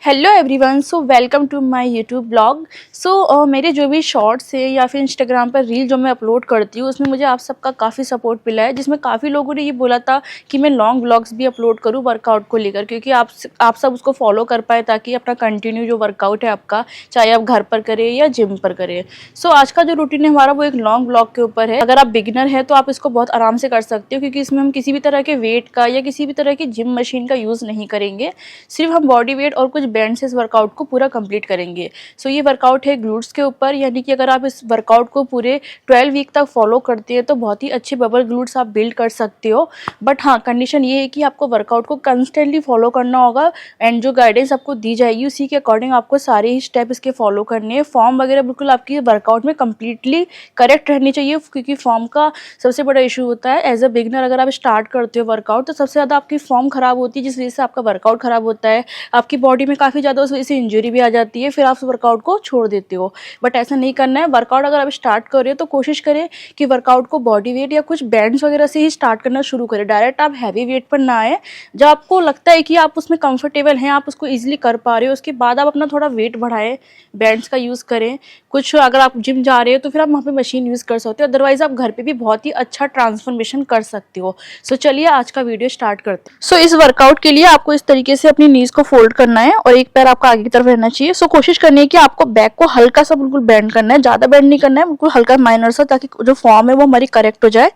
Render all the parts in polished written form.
Hello everyone, so welcome to my YouTube blog. So मेरे जो भी शॉर्ट्स है या फिर इंस्टाग्राम पर रील जो मैं अपलोड करती हूँ उसमें मुझे आप सबका काफ़ी सपोर्ट मिला है, जिसमें काफ़ी लोगों ने ये बोला था कि मैं लॉन्ग ब्लॉग्स भी अपलोड करूँ वर्कआउट को लेकर, क्योंकि आप सब उसको फॉलो कर पाए ताकि अपना कंटिन्यू जो वर्कआउट है आपका, चाहे आप घर पर करें या जिम पर करें। सो आज का जो रूटीन है हमारा वो एक लॉन्ग ब्लॉग के ऊपर है। अगर आप बिगिनर है तो आप इसको बहुत आराम से कर सकते हो, क्योंकि इसमें हम किसी भी तरह के वेट का या किसी भी तरह की जिम मशीन का यूज़ नहीं करेंगे। सिर्फ हम बॉडी वेट और कुछ बैंड से इस वर्कआउट को पूरा कंप्लीट करेंगे। सो ये वर्कआउट है ग्लूट्स के ऊपर, यानी कि अगर आप इस वर्कआउट को पूरे 12 वीक तक फॉलो करते हैं तो बहुत ही अच्छे बबल ग्लूट्स आप बिल्ड कर सकते हो। बट हाँ, कंडीशन ये है कि आपको वर्कआउट को कंस्टेंटली फॉलो करना होगा एंड जो गाइडेंस आपको दी जाएगी उसी के अकॉर्डिंग आपको सारे ही स्टेप इसके फॉलो करने हैं। फॉर्म वगैरह बिल्कुल आपकी वर्कआउट में कंप्लीटली करेक्ट रहनी चाहिए, क्योंकि फॉर्म का सबसे बड़ा इशू होता है। एज अ बिगनर अगर आप स्टार्ट करते हो वर्कआउट तो सबसे ज़्यादा आपकी फॉर्म खराब होती है, जिस वजह से आपका वर्कआउट खराब होता है। आपकी बॉडी में काफ़ी ज़्यादा उस वजह से इंजरी भी आ जाती है, फिर आप उस वर्कआउट को छोड़ देते हो। बट ऐसा नहीं करना है। वर्कआउट अगर आप स्टार्ट कर रहे हो तो कोशिश करें कि वर्कआउट को बॉडी वेट या कुछ बैंड्स वगैरह से ही स्टार्ट करना शुरू करें। डायरेक्ट आप हैवी वेट पर ना आए। जब आपको लगता है कि आप उसमें कंफर्टेबल हैं, आप उसको ईजिली कर पा रहे हो, उसके बाद आप अपना थोड़ा वेट बढ़ाएं, बैंड्स का यूज़ करें। कुछ अगर आप जिम जा रहे हो तो फिर आप वहाँ पे मशीन यूज़ कर सकते हो, अदरवाइज आप घर पे भी बहुत ही अच्छा ट्रांसफॉर्मेशन कर सकते हो। सो चलिए आज का वीडियो स्टार्ट करते हैं। सो इस वर्कआउट के लिए आपको इस तरीके से अपनी नीज को फोल्ड करना है और एक पैर आपका आगे की तरफ रहना चाहिए। सो कोशिश करनी है कि आपको बैक को हल्का सा बिल्कुल बेंड करना है, ज़्यादा बेंड नहीं करना है, बिल्कुल हल्का माइनर सा, ताकि जो फॉर्म है वो हमारी करेक्ट हो जाए।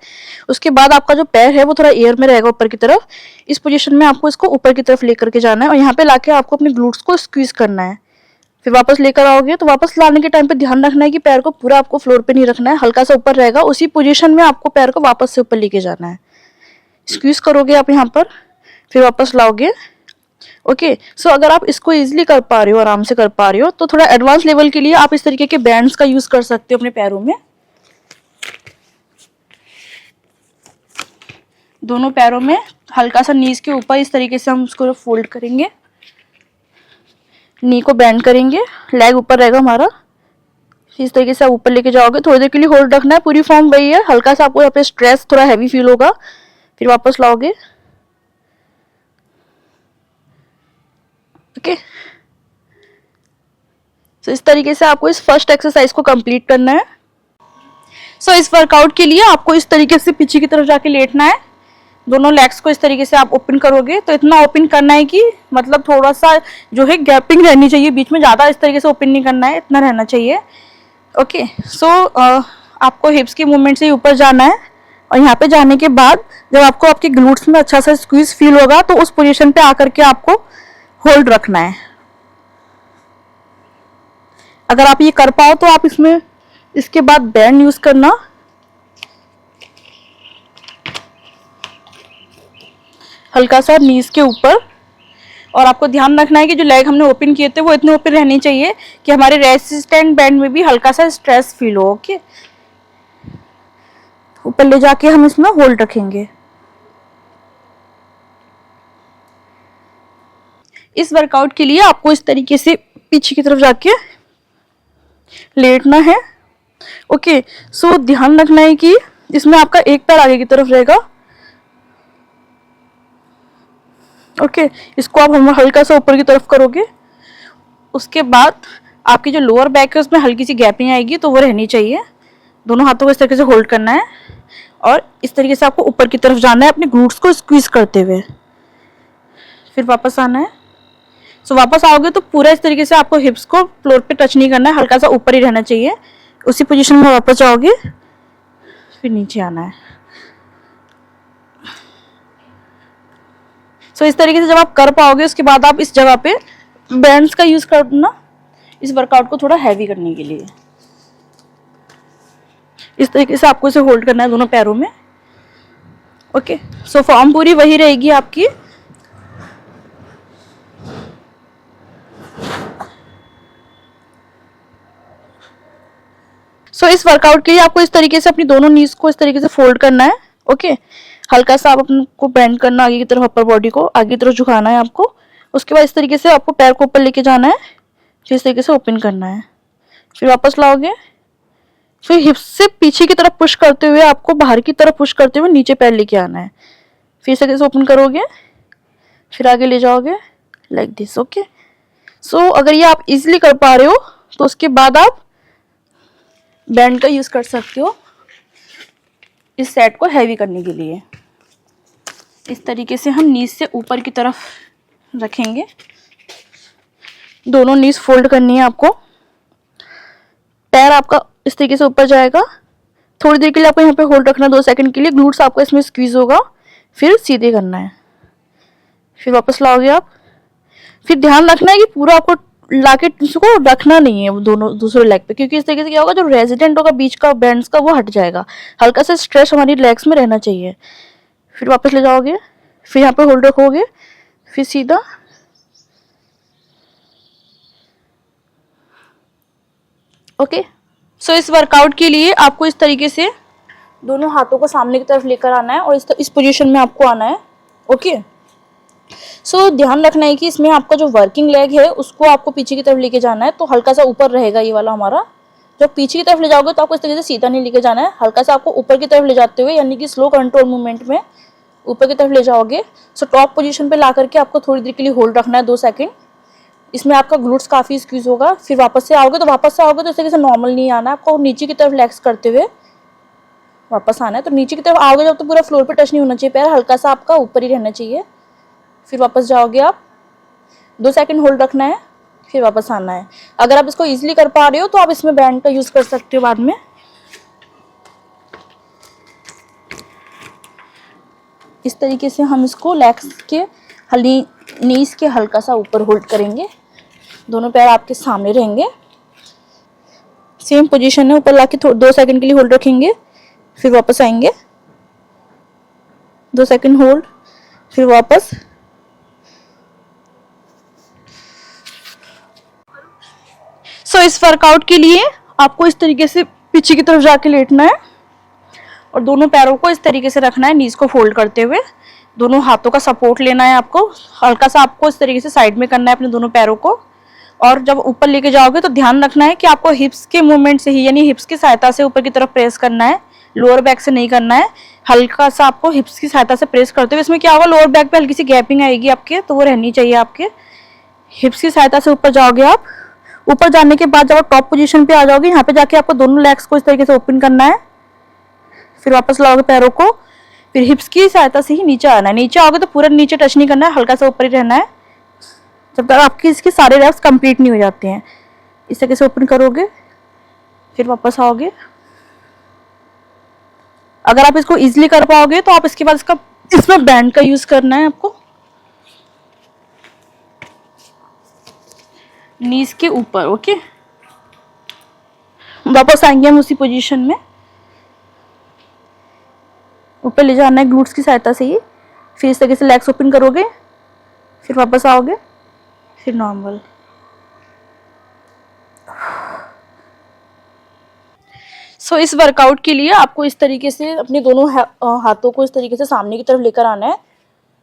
उसके बाद आपका जो पैर है वो थोड़ा एयर में रहेगा ऊपर की तरफ। इस पोजीशन में आपको इसको ऊपर की तरफ लेकर के जाना है और यहाँ पे लाके आपको अपने ग्लूट्स को स्क्वीज करना है। फिर वापस लेकर आओगे तो वापस लाने के टाइम पे ध्यान रखना है कि पैर को पूरा आपको फ्लोर पे नहीं रखना है, हल्का सा ऊपर रहेगा। उसी पोजीशन में आपको पैर को वापस से ऊपर लेके जाना है। स्क्वीज करोगे आप यहाँ पर, फिर वापस लाओगे। ओके, सो अगर आप इसको इजीली कर पा रहे हो, आराम से कर पा रहे हो, तो थोड़ा एडवांस लेवल के लिए आप इस तरीके के बैंड्स का यूज कर सकते हो अपने पैरों में। दोनों पैरों में हल्का सा नीज के ऊपर इस तरीके से हम उसको फोल्ड करेंगे, नी को बेंड करेंगे, लेग ऊपर रहेगा हमारा। इस तरीके से आप ऊपर लेके जाओगे, थोड़ी देर के लिए होल्ड रखना है। पूरी फॉर्म वही है, हल्का सा आपको यहाँ पे स्ट्रेस थोड़ा हैवी फील होगा, फिर वापस लाओगे। ओके, सो इस तरीके से आपको इस फर्स्ट एक्सरसाइज को कंप्लीट करना है। सो इस वर्कआउट के लिए आपको इस तरीके से पीछे की तरफ जाके लेटना है। दोनों लेग्स को इस तरीके से आप ओपन करोगे तो इतना ओपन करना है कि मतलब थोड़ा सा जो है गैपिंग रहनी चाहिए बीच में, ज़्यादा इस तरीके से ओपन नहीं करना है, इतना रहना चाहिए। ओके, सो आपको हिप्स की मूवमेंट से ऊपर जाना है और यहाँ पे जाने के बाद जब आपको आपके ग्लूट्स में अच्छा सा स्क्वीज फील होगा तो उस पोजीशन पे आकर के आपको होल्ड रखना है। अगर आप ये कर पाओ तो आप इसमें इसके बाद बैंड यूज करना, हल्का सा नीज के ऊपर। और आपको ध्यान रखना है कि जो लेग हमने ओपन किए थे वो इतने ओपन रहने चाहिए कि हमारे रेसिस्टेंट बैंड में भी हल्का सा स्ट्रेस फील हो। ओके, ऊपर ले जाके हम इसमें होल्ड रखेंगे। इस वर्कआउट के लिए आपको इस तरीके से पीछे की तरफ जाके लेटना है। ओके, सो ध्यान रखना है कि इसमें आपका एक पैर आगे की तरफ रहेगा। ओके, इसको आप हम हल्का सा ऊपर की तरफ करोगे। उसके बाद आपकी जो लोअर बैक है उसमें हल्की सी गैपिंग आएगी, तो वो रहनी चाहिए। दोनों हाथों को इस तरीके से होल्ड करना है और इस तरीके से आपको ऊपर की तरफ जाना है अपने ग्लूट्स को स्क्वीज करते हुए, फिर वापस आना है। सो वापस आओगे तो पूरा इस तरीके से आपको हिप्स को फ्लोर पे टच नहीं करना है, हल्का सा ऊपर ही रहना चाहिए। उसी पोजीशन में वापस जाओगे, फिर नीचे आना है। सो इस तरीके से जब आप कर पाओगे उसके बाद आप इस जगह पे बैंड्स का यूज करना, इस वर्कआउट को थोड़ा हैवी करने के लिए। इस तरीके से आपको इसे होल्ड करना है दोनों पैरों में। ओके, सो फॉर्म पूरी वही रहेगी आपकी। सो इस वर्कआउट के लिए आपको इस तरीके से अपनी दोनों नीज को इस तरीके से फोल्ड करना है। ओके, हल्का सा आप अपने को बेंड करना, आगे की तरफ अपर बॉडी को आगे की तरफ झुकाना है आपको। उसके बाद इस तरीके से आपको पैर को ऊपर लेके जाना है, फिर इस तरीके से ओपन करना है, फिर वापस लाओगे। फिर हिप्स से पीछे की तरफ पुश करते हुए आपको बाहर की तरफ पुश करते हुए नीचे पैर लेके आना है, फिर इस तरीके से ओपन करोगे, फिर आगे ले जाओगे लाइक दिस। ओके, सो अगर ये आप इजीली कर पा रहे हो तो उसके बाद आप बैंड का यूज कर सकते हो इस सेट को हैवी करने के लिए। इस तरीके से हम नीज से ऊपर की तरफ रखेंगे, दोनों नीज फोल्ड करनी है आपको। पैर आपका इस तरीके से ऊपर जाएगा, थोड़ी देर के लिए आपको यहाँ पे होल्ड रखना है 2 सेकंड के लिए। ग्लूट्स आपका इसमें स्क्वीज होगा, फिर सीधे करना है, फिर वापस लाओगे आप। फिर ध्यान रखना है कि पूरा आपको लाके इसको रखना नहीं है दोनों दूसरे लेग पे, क्योंकि इस तरीके से क्या होगा, जो रेजिडेंट होगा बीच का बैंड्स का वो हट जाएगा। हल्का सा स्ट्रेच हमारी लेग्स में रहना चाहिए। फिर वापस ले जाओगे, फिर यहाँ पे होल्ड रखोगे, फिर सीधा ओके। सो इस वर्कआउट के लिए आपको इस तरीके से दोनों हाथों को सामने की तरफ लेकर आना है और इस पोजीशन में आपको आना है। ओके, सो ध्यान रखना है कि इसमें आपका जो वर्किंग लेग है उसको आपको पीछे की तरफ लेके जाना है, तो हल्का सा ऊपर रहेगा ये वाला हमारा। जब पीछे की तरफ ले जाओगे तो आपको इस तरीके से सीधा नहीं लेके जाना है, हल्का सा आपको ऊपर की तरफ ले जाते हुए, यानी कि स्लो कंट्रोल मूवमेंट में ऊपर की तरफ ले जाओगे। सो टॉप पोजीशन पे ला करके आपको थोड़ी देर के लिए होल्ड रखना है 2 सेकंड। इसमें आपका ग्लूट्स काफी स्क्वीज होगा। फिर वापस से आओगे तो इस तरीके से नॉर्मल नहीं आना है, आपको नीचे की तरफ लेग्स करते हुए वापस आना है। तो नीचे की तरफ आओगे जब तो पूरा फ्लोर पे टच नहीं होना चाहिए, पैर हल्का सा आपका ऊपर ही रहना चाहिए। फिर वापस जाओगे आप, 2 सेकंड होल्ड रखना है, फिर वापस आना है। अगर आप इसको इजीली कर पा रहे हो तो आप इसमें बैंड का यूज कर सकते हो बाद में। इस तरीके से हम इसको लेग्स के नीज के हल्का सा ऊपर होल्ड करेंगे, दोनों पैर आपके सामने रहेंगे, सेम पोजीशन है। ऊपर लाके 2 सेकंड के लिए होल्ड रखेंगे, फिर वापस आएंगे, 2 सेकंड होल्ड, फिर वापस। सो इस वर्कआउट के लिए आपको इस तरीके से पीछे की तरफ जाके लेटना है और दोनों पैरों को इस तरीके से रखना है, नीज को फोल्ड करते हुए। दोनों हाथों का सपोर्ट लेना है आपको, हल्का सा आपको इस तरीके से साइड में करना है अपने दोनों पैरों को। और जब ऊपर लेके जाओगे तो ध्यान रखना है कि आपको हिप्स के मूवमेंट से ही, यानी हिप्स की सहायता से ऊपर की तरफ प्रेस करना है, लोअर बैक से नहीं करना है। हल्का सा आपको हिप्स की सहायता से प्रेस करते हुए, इसमें क्या होगा, लोअर बैक पे हल्की सी गैपिंग आएगी आपके, तो वो रहनी चाहिए आपके। हिप्स की सहायता से ऊपर जाओगे आप। ऊपर जाने के बाद जब आप टॉप पोजीशन पे आ जाओगे, यहाँ पे जाके आपको दोनों लेग्स को इस तरीके से ओपन करना है, फिर वापस लाओगे पैरों को, फिर हिप्स की सहायता से ही नीचे आना है। नीचे आओगे तो पूरा नीचे टच नहीं करना है, हल्का सा ऊपर ही रहना है जब तक आपके इसके सारे रेप्स कंप्लीट नहीं हो जाते हैं। इस तरीके से ओपन करोगे, फिर वापस आओगे। अगर आप इसको इजीली कर पाओगे तो आप इसके बाद इसमें बैंड का यूज करना है आपको, नीज के ऊपर। ओके, वापस आएंगे हम उसी पोजीशन में, ऊपर ले जाना है ग्लूट्स की सहायता से ही। फिर इस तरीके से लेग्स ओपन करोगे, फिर वापस आओगे, फिर नॉर्मल। सो इस वर्कआउट के लिए आपको इस तरीके से अपने दोनों हाथों को इस तरीके से सामने की तरफ लेकर आना है।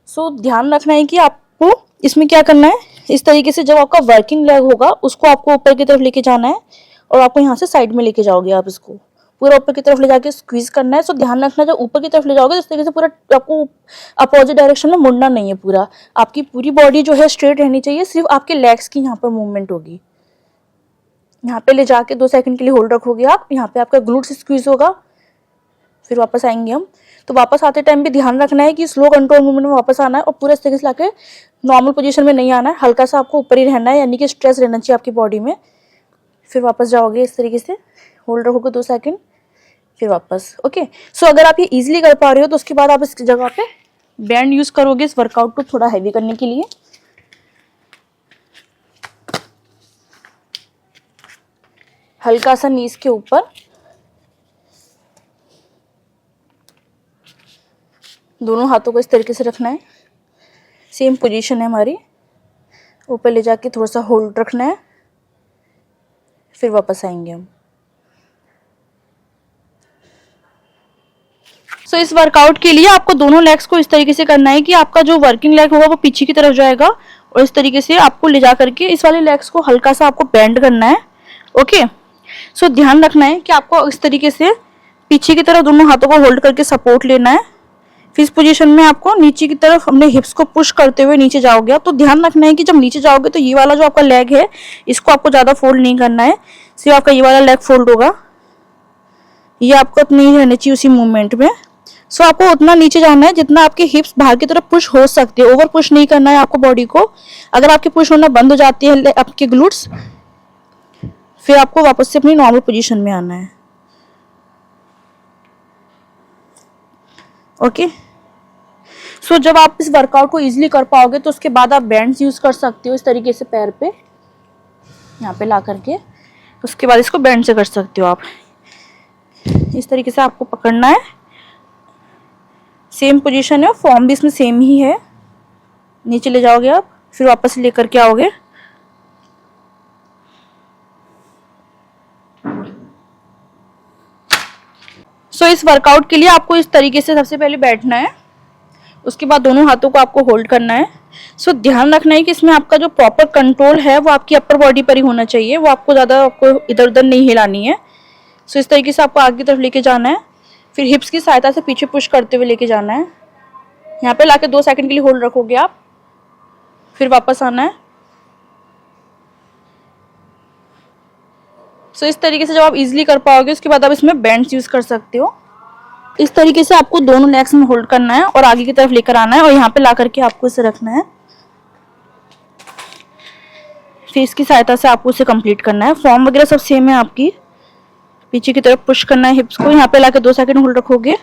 सो ध्यान रखना है कि आपको इसमें क्या करना है, इस तरीके से जब आपका वर्किंग लेग होगा उसको आपको ऊपर की तरफ लेके जाना है और आपको यहाँ से साइड में लेके जाओगे, आप इसको पूरा ऊपर की तरफ ले जाके स्क्वीज करना है। सो ध्यान रखना, जब ऊपर की तरफ ले जाओगे तो इस तरीके से पूरा आपको अपोजिट डायरेक्शन में मुड़ना नहीं है, पूरा आपकी पूरी बॉडी जो है स्ट्रेट रहनी चाहिए, सिर्फ आपके लेग्स की यहाँ पर मूवमेंट होगी। यहाँ पे ले जाके 2 सेकंड के लिए होल्ड रखोगे आप, यहाँ पे आपका ग्लूट्स स्क्वीज होगा, फिर वापस आएंगे हम। तो वापस आते टाइम भी ध्यान रखना है कि स्लो कंट्रोल मूवमेंट में वापस आना है और पूरा इस तरीके से लाके नॉर्मल पोजीशन में नहीं आना है, हल्का सा आपको ऊपर ही रहना है, यानी कि स्ट्रेस रहना चाहिए आपकी बॉडी में। फिर वापस जाओगे, इस तरीके से होल्ड रखोगे 2 सेकंड, फिर वापस। ओके, सो अगर आप ये इजीली कर पा रहे हो तो उसके बाद आप इस जगह पे बैंड यूज करोगे इस वर्कआउट को थोड़ा हैवी करने के लिए। हल्का सा नीज के ऊपर, दोनों हाथों को इस तरीके से रखना है, सेम पोजीशन है हमारी। ऊपर ले जाके थोड़ा सा होल्ड रखना है, फिर वापस आएंगे हम। सो इस वर्कआउट के लिए आपको दोनों लेग्स को इस तरीके से करना है कि आपका जो वर्किंग लेग होगा वो पीछे की तरफ जाएगा और इस तरीके से आपको ले जा करके इस वाले लेग्स को हल्का सा आपको बेंड करना है। ओके, सो ध्यान रखना है कि आपको इस तरीके से पीछे की तरफ दोनों हाथों को होल्ड करके सपोर्ट लेना है, फिर इस पोजीशन में आपको नीचे की तरफ अपने हिप्स को पुश करते हुए नीचे जाओगे आप। तो ध्यान रखना है कि जब नीचे जाओगे तो ये वाला जो आपका लेग है इसको आपको ज़्यादा फोल्ड नहीं करना है, सिर्फ आपका ये वाला लेग फोल्ड होगा। ये आपको अपनी ही रहनी चाहिए उसी मूवमेंट में। सो आपको उतना नीचे जाना है जितना आपके हिप्स बाहर की तरफ पुश हो सकते हैं, ओवर पुश नहीं करना है आपको बॉडी को। अगर आपके पुश होना बंद हो जाती है आपके ग्लूट्स, फिर आपको वापस से अपनी नॉर्मल पोजीशन में आना है। ओके, सो जब आप इस वर्कआउट को इजीली कर पाओगे तो उसके बाद आप बैंड्स यूज कर सकते हो इस तरीके से पैर पे, यहाँ पे ला करके। उसके बाद इसको बैंड से कर सकते हो आप। इस तरीके से आपको पकड़ना है, सेम पोजीशन है, फॉर्म भी इसमें सेम ही है। नीचे ले जाओगे आप, फिर वापस लेकर के आओगे। सो इस वर्कआउट के लिए आपको इस तरीके से सबसे पहले बैठना है, उसके बाद दोनों हाथों को आपको होल्ड करना है। सो ध्यान रखना है कि इसमें आपका जो प्रॉपर कंट्रोल है वो आपकी अपर बॉडी पर ही होना चाहिए, वो आपको ज़्यादा आपको इधर उधर नहीं हिलानी है। सो इस तरीके से आपको आगे की तरफ लेके जाना है, फिर हिप्स की सहायता से पीछे पुश करते हुए लेके जाना है। यहाँ पे लाके 2 सेकंड के लिए होल्ड रखोगे आप, फिर वापस आना है। सो इस तरीके से जब आप इजीली कर पाओगे उसके बाद आप इसमें बैंड्स यूज कर सकते हो। इस तरीके से आपको दोनों लेग्स में होल्ड करना है और आगे की तरफ लेकर आना है और यहाँ पे ला करके आपको इसे रखना है। फिर इसकी सहायता से आपको इसे कंप्लीट करना है। फॉर्म वगैरह सब सेम है आपकी। पीछे की तरफ पुश करना है हिप्स को, यहाँ पे लाके 2 सेकंड होल्ड रखोगे,